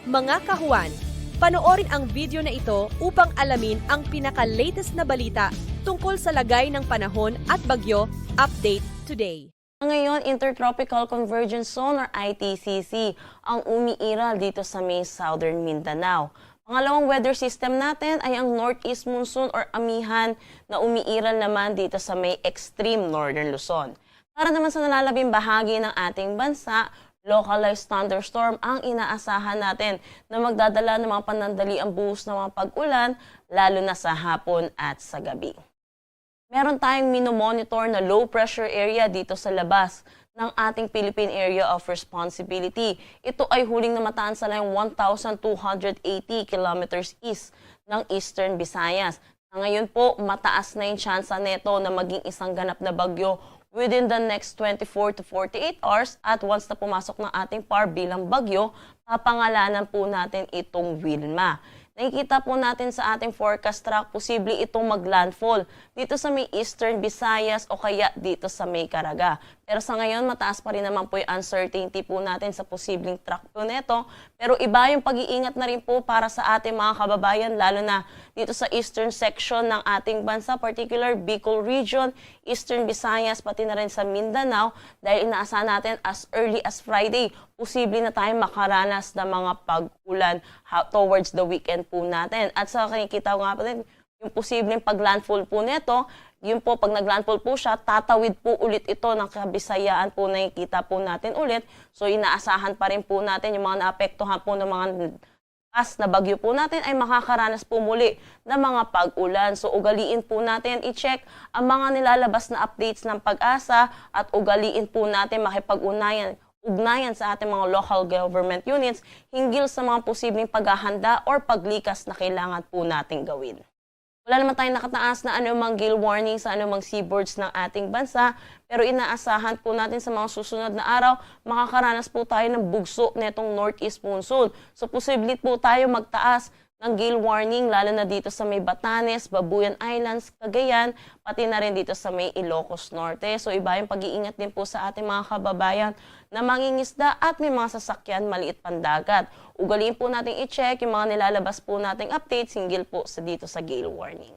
Mga kahuan, panoorin ang video na ito upang alamin ang pinaka-latest na balita tungkol sa lagay ng panahon at bagyo. Update today. Ngayon, Intertropical Convergence Zone or ITCZ ang umiiral dito sa may Southern Mindanao. Pangalawang weather system natin ay ang Northeast Monsoon or Amihan na umiiral naman dito sa may extreme Northern Luzon. Para naman sa nalalabing bahagi ng ating bansa, localized thunderstorm ang inaasahan natin na magdadala ng mga panandaliang buhos ng mga pag-ulan lalo na sa hapon at sa gabi. Meron tayong minomonitor na low pressure area dito sa labas ng ating Philippine Area of Responsibility. Ito ay huling namataan sa layong 1,280 kilometers east ng Eastern Visayas. Ngayon po, mataas na yung tsansa neto na maging isang ganap na bagyo within the next 24 to 48 hours at once na pumasok ng ating PAR bilang bagyo, papangalanan po natin itong Wilma. Nakikita po natin sa ating forecast track, posible itong maglandfall dito sa may Eastern Visayas o kaya dito sa may Caraga. Pero sa ngayon, mataas pa rin naman po yung uncertainty po natin sa posibleng track po neto. Pero iba yung pag-iingat na rin po para sa ating mga kababayan, lalo na dito sa eastern section ng ating bansa, particular Bicol Region, Eastern Visayas, pati na rin sa Mindanao, dahil inaasahan natin as early as Friday, posible na tayo makaranas ng mga pag-ulan towards the weekend po natin. At sa nakikita nga po din, yung posibleng pag-landfall po neto, yun po, pag nag-landfall po siya, tatawid po ulit ito ng Kabisayaan po nakikita po natin ulit. So inaasahan pa rin po natin yung mga naapektuhan po ng mga na bagyo po natin ay makakaranas po muli ng mga pag-ulan. So ugaliin po natin i-check ang mga nilalabas na updates ng Pag-asa at ugaliin po natin ugnayan sa ating mga local government units hinggil sa mga posibleng paghahanda or paglikas na kailangan po nating gawin. Wala naman tayong nakataas na anumang gale warning sa anumang seaboards ng ating bansa, pero inaasahan po natin sa mga susunod na araw, makakaranas po tayo ng bugso netong Northeast Monsoon. So posible po tayo magtaas ng gale warning lalo na dito sa may Batanes, Babuyan Islands, Cagayan, pati na rin dito sa may Ilocos Norte. So iba yung pag-iingat din po sa ating mga kababayan na mangingisda at may mga sasakyan maliit pandagat. Ugaliin po natin i-check yung mga nilalabas po nating updates hinggil po sa dito sa gale warning.